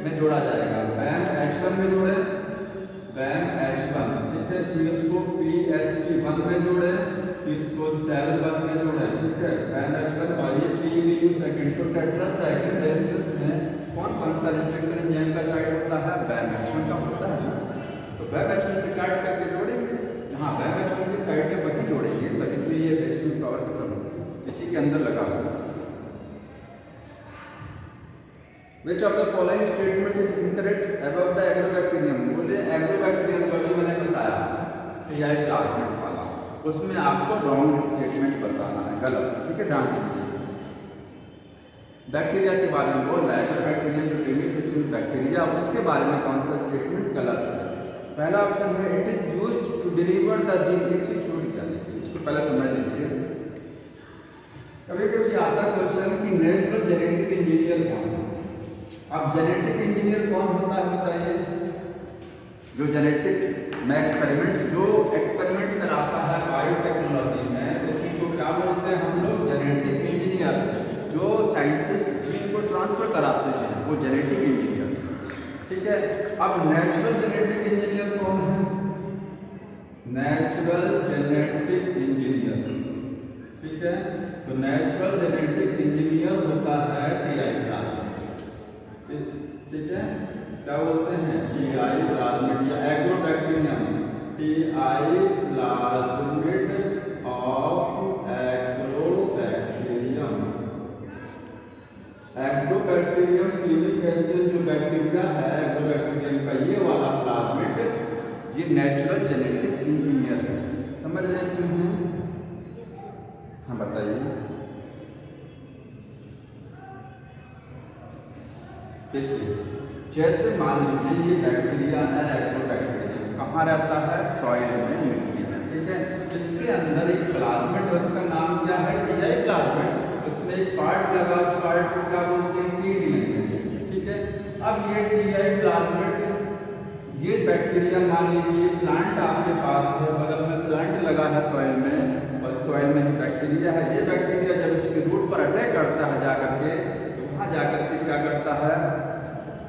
में जोड़ा जाएगा। BAM-H1 में जोड़े, BAM-H1, ठीक है, कि उसको PST1 में जोड़े, इसको सेल 1 में जोड़े, ठीक है, BAM-H1 और ये PBU सेकंड। तो टेट्रासाइक्लिन रेजिस्टेंस में कौन कौन सा रिस्ट्रिक्शन एंजाइम का साइड होता है? BAM-H1 का होता है। तो BAM-H1 से काट करके जोड़ेंगे, जहाँ BAM-H1 की साइड है वही जोड़ेंगे, तभी तो ये रेजिस्टेंस पावर खत्म होगी, इसी के अंदर लगा हुआ। Which of the following statement is incorrect about the agrobacterium? बोले एग्रोबैक्टीरियम का भी मैंने बताया, यह क्लासमेट वाला, उसमें आपको रॉन्ग स्टेटमेंट बताना है, गलत, ठीक है, ध्यान से। बैक्टीरिया के बारे में बोल रहा है, एग्रोबैक्टीरियम जो टेमिफिशियल बैक्टीरिया, उसके बारे में कौन सा स्टेटमेंट गलत है? पहला ऑप्शन है it is used to deliver the gene. एक चीज छोड़ दिया, देखिए इसको पहले समझ लीजिए। कभी कभी आता क्वेश्चन कि नेचुरल जेनेटिक इंजीनियर कौन है। अब जेनेटिक इंजीनियर कौन होता है बताइए? जो जेनेटिक में जो एक्सपेरिमेंट कराता है बायोटेक्नोलॉजी में, उसी को क्या बोलते हैं हम लोग? Genetic engineer. जो साइंटिस्ट जीन को ट्रांसफर कराते हैं वो जेनेटिक इंजीनियर, ठीक है। अब नेचुरल जेनेटिक इंजीनियर कौन है? नेचुरल जेनेटिक इंजीनियर, ठीक है। तो नेचुरल जेनेटिक इंजीनियर होता है TI प्लाज्मिड, ठीक है, क्या बोलते हैं? TI प्लाज्मिड या agrobacterium, TI plasmid of agrobacterium. Agrobacterium tumefaciens जो बैक्टीरिया है एग्रोबैक्टीरियम का, ये वाला प्लाज्मिड ये नेचुरल जेनेटिक इंजीनियर है। समझ रहे हैं इसमें? हाँ बताइए। देखिए, जैसे मान लीजिए ये बैक्टीरिया है एग्रोबैक्टीरियम, कहाँ रहता है? सॉइल में, मिट्टी में, ठीक है। इसके अंदर एक प्लाज्मिड है, उसका नाम क्या है? TI plasmid. उसमें एक पार्ट लगा, उस पार्ट को क्या बोलते हैं? TDNA, ठीक है। अब ये TI प्लाज्मिड, ये बैक्टीरिया मान लीजिए प्लांट आपके पास है, बगल में प्लांट लगा है सॉइल में, और सॉइल में ही बैक्टीरिया है। ये बैक्टीरिया जब इसके रूट पर अटैक करता है जाकर के, तो वहाँ जाकर के क्या करता है?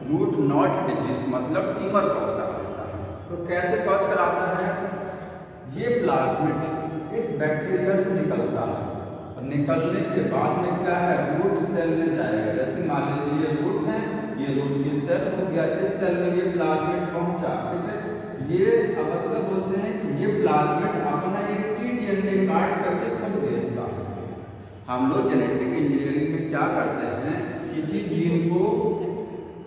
रूट नॉट डिजीज मतलब ट्यूमर कॉज कराता है। तो कैसे कॉज कराता है? ये प्लाज्मिड इस बैक्टीरिया से निकलता है, और निकलने के बाद में क्या है? रूट सेल में जाएगा। जैसे मान लीजिए ये रूट है, ये रूट की सेल हो गया, इस सेल में ये प्लाज्मिड पहुंचा, ठीक है। ये मतलब बोलते हैं कि ये प्लाज्मिड अपना एक TDNA काट करके खुद भेजता है। हम लोग जेनेटिक इंजीनियरिंग में क्या करते हैं? किसी जीन को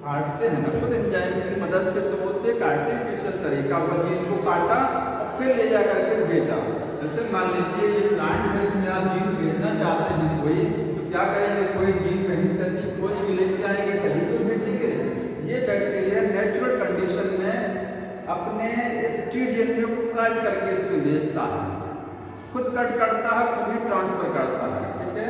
काटते हैं ना, खुद एंजाइम की मदद से, तो बोलते हैं आर्टिफिशियल तरीका हुआ, जीन को काटा और फिर ले जा करके भेजा। जैसे मान लीजिए ये प्लांट बेस में आप जीन भेजना चाहते हैं कोई, तो क्या करेंगे? कोई जीन कहीं से अच्छी खोज के लेके आएंगे, कहीं तो भेजेंगे। ये बैक्टीरिया नेचुरल कंडीशन में अपने इस TDNA को काट करके इसमें भेजता है, खुद कट करता है, खुद ही ट्रांसफर करता है, ठीक है।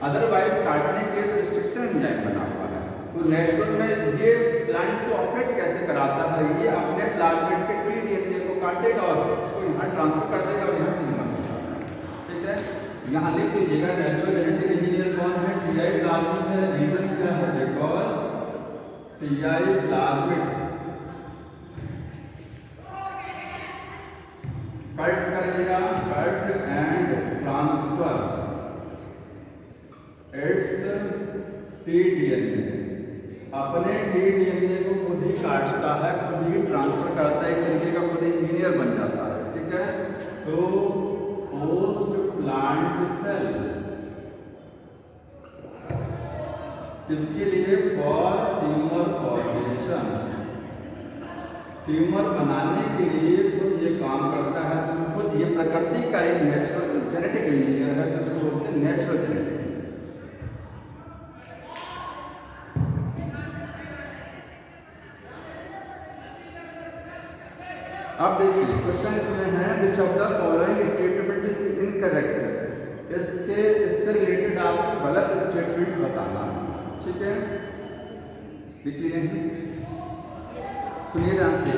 अदरवाइज काटने के लिए रिस्ट्रिक्शन एंजाइम बना हुआ है। तो नेचुरल में ये प्लांट को ऑपरेट कैसे कराता है? ये अपने प्लाज्मिड के TDNA को काटेगा और उसको यहाँ ट्रांसफर कर देगा और यहाँ ट्यूमर होगा, ठीक है। यहाँ लिख लीजिएगा नेचुरल जेनेटिक इंजीनियर कौन है? TI प्लाज्मिड है। रीजन क्या है? बिकॉज TI प्लाज्मिड कट करेगा, cut and transfer it's TDNA, अपने TDNA को खुद ही काटता है, खुद ही ट्रांसफर करता है, एक तरीके का खुद ही लीनियर बन जाता है, ठीक है। तो होस्ट प्लांट सेल इसके लिए फॉर ट्यूमर फॉर्मेशन, ट्यूमर बनाने के लिए खुद ये काम करता है। तो खुद ये प्रकृति का एक नेचुरल जेनेटिक इंजीनियर है, जिसको बोलते हैं नेचुरल जेनेटिक। अब देखिए क्वेश्चन इसमें है which of the following statement is incorrect. इससे रिलेटेड आपको गलत स्टेटमेंट बताना, ठीक है। लिख लिए हैं, सुनिए ध्यान से।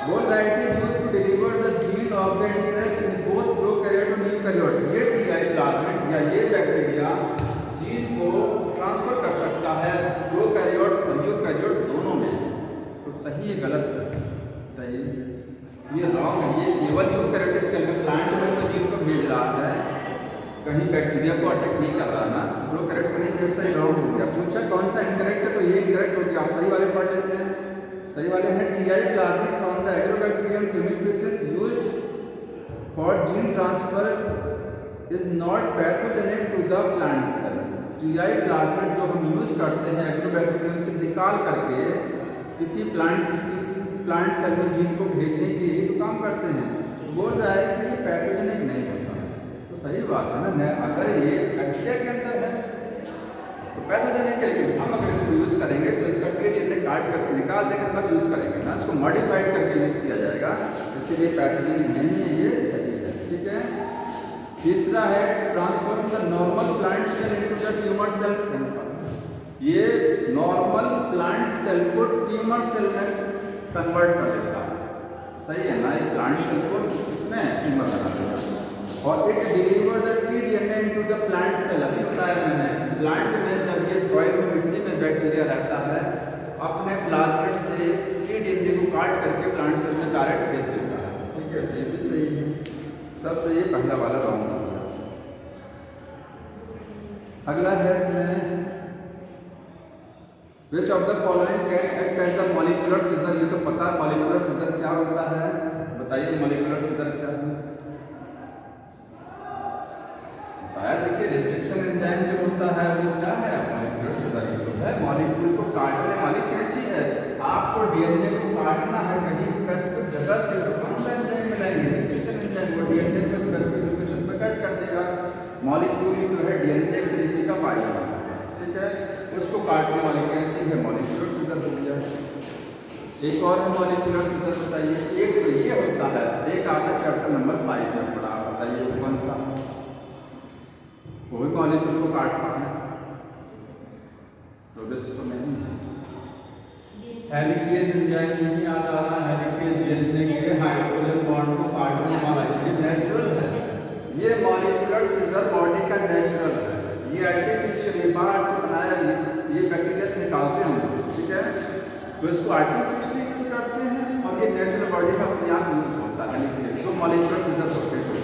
बोल रहा है it is used to deliver the gene of the interest in both prokaryote और यूकैरियोट। ये टीआई प्लाज्मिड या ये बैक्टीरिया जीन को ट्रांसफर कर सकता है प्रोकैरियोट और यूकैरियोट दोनों में। तो सही है गलत है? ये रॉन्ग है। ये केवल यूकैरियोटिक सेल में प्लांट में तो जीन को भेज रहा है, कहीं बैक्टीरिया को अटैक नहीं कर रहा ना, प्रोकैरियोट को नहीं भेजता। ये रॉन्ग हो गया। पूछा कौन सा इनकरेक्ट है, तो ये इनकरेक्ट हो गया। आप सही वाले पढ़ लेते हैं। सही वाले हैं TI plasmid from the agrobacterium tumefaciens used for gene transfer is not pathogenic to the plant cell. TI plasmid जो हम यूज करते हैं एग्रोबैक्टीरियम से निकाल करके किसी प्लांट सेल में जीन को भेजने के लिए तो काम करते हैं। बोल रहा है कि ये पैथोजेनिक नहीं होता है, तो सही बात है ना। अगर ये बैक्टीरिया के अंदर है तो पैथोजेनिक है, लेकिन हम अगर इसको यूज करेंगे तो इसका डीएनए काट करके निकाल देंगे तब यूज करेंगे ना, इसको मॉडिफाइड करके यूज किया जाएगा, इसीलिए पैथोजेनिक नहीं है, ये सही है, ठीक है। तीसरा है transform the normal plant cell into the tumour cell. ये नॉर्मल प्लांट सेल को ट्यूमर सेल में कन्वर्ट कर देता है, सही है ना। ये प्लांट सेल को इसमें ट्यूमर बना देगा। और it deliver the TDNA into the plant cell. अभी बताया मैंने, प्लांट में जब ये सॉइल में मिट्टी में बैक्टीरिया रहता है, अपने प्लाज्मिड से टीडीएनए को काट करके प्लांट सेल में डायरेक्ट भेज देता है, ठीक है। ये भी सही है, सब सही है, पहला वाला रॉन्ग हो गया। अगला है इसमें Which of the following can act as the molecular scissor। ये तो पता है molecular scissor क्या होता है, बताइए molecular scissor क्या है। बताया, देखिए रिस्ट्रिक्शन एंजाइम जो होता है वो क्या है, molecular scissor। ये सब है मॉलिक्यूल को काटने वाली कैंची है। आपको डीएनए को काटना है कहीं स्पेसिफिक जगह से, तो कौन सा एंजाइम मिलाएंगे, रिस्ट्रिक्शन एंजाइम। वो डीएनए को स्पेसिफिक लोकेशन पे कट कर देगा। मॉलिक्यूल ही तो है डीएनए एक तरीके का पाई, ठीक है। उसको काटने वाली कैंची है मॉलिक्यूलर सीजर हो गया। एक और मॉलिक्यूलर सीजर बताइए। एक तो ये होता है, एक आपने चैप्टर नंबर 5 में पढ़ा, बताइए वो कौन सा, वो भी मॉलिक्यूल को काटता है, तो इसको नहीं। हेलिकेज एंजाइम नहीं याद आ रहा, हेलिकेज डीएनए के हाइड्रोजन बॉन्ड को काटने वाला, ये नेचुरल है। ये मॉलिक्यूलर सीजर बॉडी का नेचुरल है, ये आर्टिफिशियल बाहर से बनाया ये बैक्टीरिया से निकालते हैं, ठीक है। तो इसको आर्टिफिशियल यूज करते हैं और ये नेचुरल बॉडी का अपने आप यूज होता है, लेकिन तो मॉलिक्यूलर सीजर प्रोसेस होता है।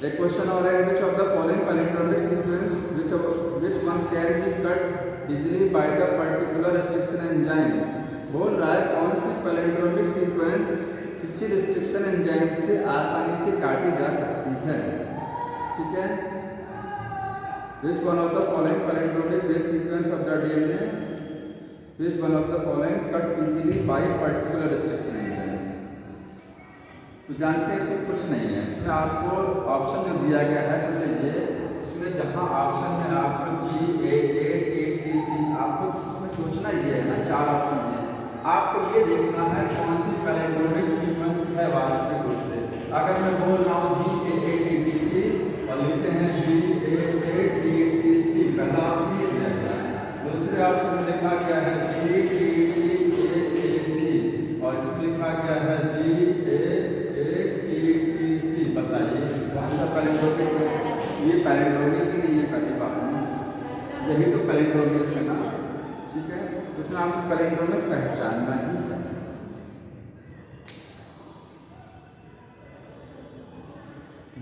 एक क्वेश्चन और है which of the following palindromic sequence which one can be cut easily by the particular restriction enzyme। बोल रहा है कौन सी पैलिंड्रोमिक सीक्वेंस किसी रिस्ट्रिक्शन एंजाइम से आसानी से काटी जा सकती है, ठीक है। which one of the following palindromic base sequence of the DNA which one of the following cut easily by particular restriction enzyme। तो जानते हैं इसमें कुछ नहीं है, इसमें आपको ऑप्शन जो दिया गया है समझ लीजिए, इसमें जहाँ ऑप्शन में आपको G8A8AC, आपको इसमें सोचना ये है ना, 4 ऑप्शन है, आपको ये देखना है कौन सी पैलिंड्रोमिक सीक्वेंस है वास्तविक रूप से। अगर मैं बोल रहा हूँ G8ATC और लिखते हैं G8ATC, पहला ऑप्शन ये दिया गया है। दूसरे ऑप्शन में लिखा गया है G8AAC और इसमें लिखा गया है G8ATC। बताइए कौन सा पैलिंड्रोमिक है, ये पैलिंड्रोमिक ही नहीं है, पहली बात नहीं, यही तो पैलिंड्रोमिक है ना, ठीक है। इसमें आपको पैलिंड्रोमिक पहचानना ही है।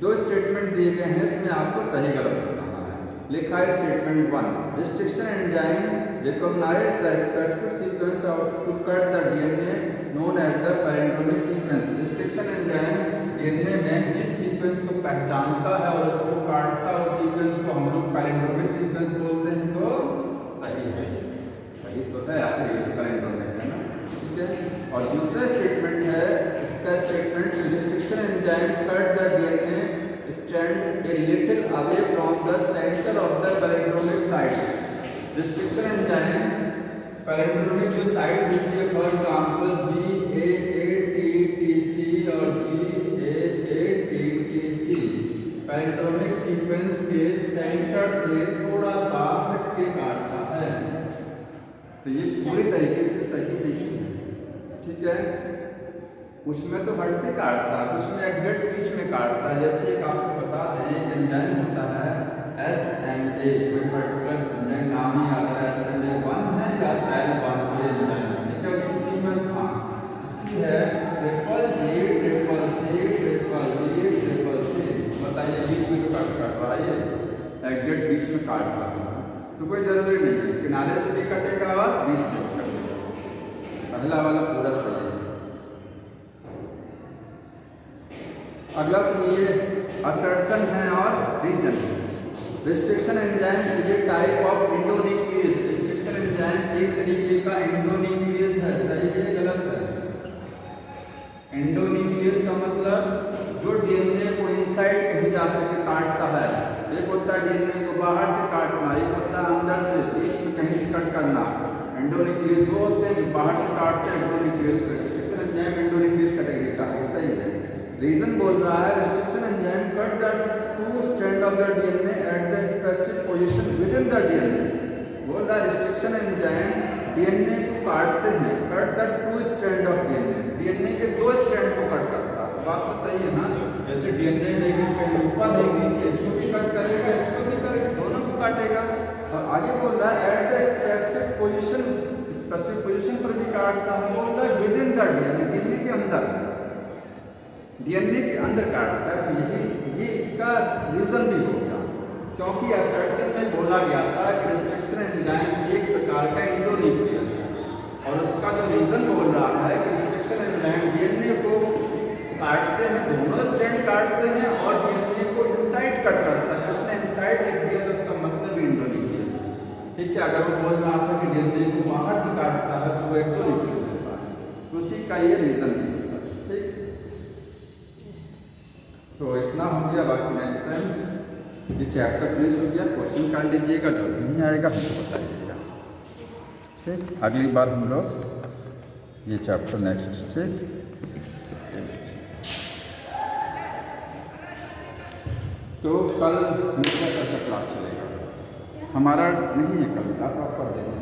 दो स्टेटमेंट दिए गए हैं, इसमें आपको सही गलत बताना है। लिखा है statement 1, restriction enzyme recognise the specific sequence of to cut the DNA known as the palindromic sequence. Restriction enzyme DNA में जिस सीक्वेंस को पहचानता है और उसको काटता है, उस सीक्वेंस को हम लोग पैलिंड्रोमिक सीक्वेंस बोलते हैं। तो सही है, सही तो है, आखिर पैलिंड्रोमिक है ना, ठीक है। और दूसरा स्टेटमेंट है, इसका statement restriction enzyme cut the DNA strand a little away from the centre of the palindromic site. Restriction enzyme palindromic जो साइट होती है, फॉर एग्जांपल GAATTC और GAATTC पैलिंड्रोमिक सीक्वेंस के सेंटर से थोड़ा सा हटके काटता है। तो ये पूरी तरीके से सही नहीं है, ठीक है। कुछ में तो हटके काटता है, कुछ में एग्जैक्ट बीच में काटता है। जैसे एक आपको बता दें, एंजाइम होता है SMA, कोई पर्टिकुलर एंजाइम नाम ही याद है, SMA1 है या SAL1 कोई एंजाइम है, ठीक है। उसकी सीक्वेंस उसकी है GGC। बताइए बीच में तो काट रहा है, ये एग्जैक्ट बीच में काट रहा है, तो कोई जरूरी नहीं है, किनारे से भी कटेगा और बीच से भी कटेगा। पहला वाला पूरा सही है। अगला सुनिए, असर्शन है और reason. Restriction enzyme is a type of endonuclease. Restriction enzyme एक तरीके का एंडोन्यूक्लियस है, सही है गलत है। एंडोन्यूक्लियस का मतलब जो डीएनए को इनसाइड कहीं जाकर के काटता है। एक होता है डीएनए को बाहर से काटना, एक होता है अंदर से बीच में कहीं से कट करना। एंडोन्यूक्लियस वो होते हैं जो बाहर से काटते हैं, endonuclease. Restriction enzyme endonuclease category का है, सही है। रीजन बोल रहा है, restriction enzyme cut the two strand of the DNA at the specific position with in the DNA. बोल रहा है रिस्ट्रिक्शन एंजाइम डीएनए को काटते हैं, cut the two strand of DNA के दो स्ट्रैंड को कट करता है। बात तो सही है ना, जैसे डीएनए एक स्ट्रैंड ऊपर है नीचे, इसको भी कट करेगा, इसको भी करेगा, दोनों को काटेगा। और आगे बोल रहा है एट द स्पेसिफिक पोजीशन पर भी काटता है। बोल रहा है with in the DNA, DNA के अंदर, डीएनए के अंदर काटता है। तो ये इसका रीजन भी हो गया, क्योंकि असर्शन में बोला गया था कि रिस्ट्रिक्शन एंजाइम एक प्रकार का एंडोन्यूक्लियस है, और उसका जो रीजन बोल रहा है कि रिस्ट्रिक्शन एंजाइम डीएनए को काटते हैं, दोनों स्ट्रैंड काटते हैं और डीएनए को इनसाइड कट करता है। उसने इनसाइड लिख दिया तो उसका मतलब एंडोन्यूक्लियस है, ठीक है। अगर वो बोल रहा था कि डीएनए को बाहर से काटता है तो वो एक्सोन्यूक्लियस होता है, तो उसी का ये रीजन है, ठीक। तो इतना हो गया, बाकी नेक्स्ट टाइम ये चैप्टर फिनिश हो गया। क्वेश्चन कर लीजिएगा, जो नहीं आएगा हमको बताइएगा, ठीक। अगली बार हम लोग ये चैप्टर नेक्स्ट, ठीक। तो कल दूसरा क्लास चलेगा हमारा, नहीं है कल क्लास, आप कर देंगे।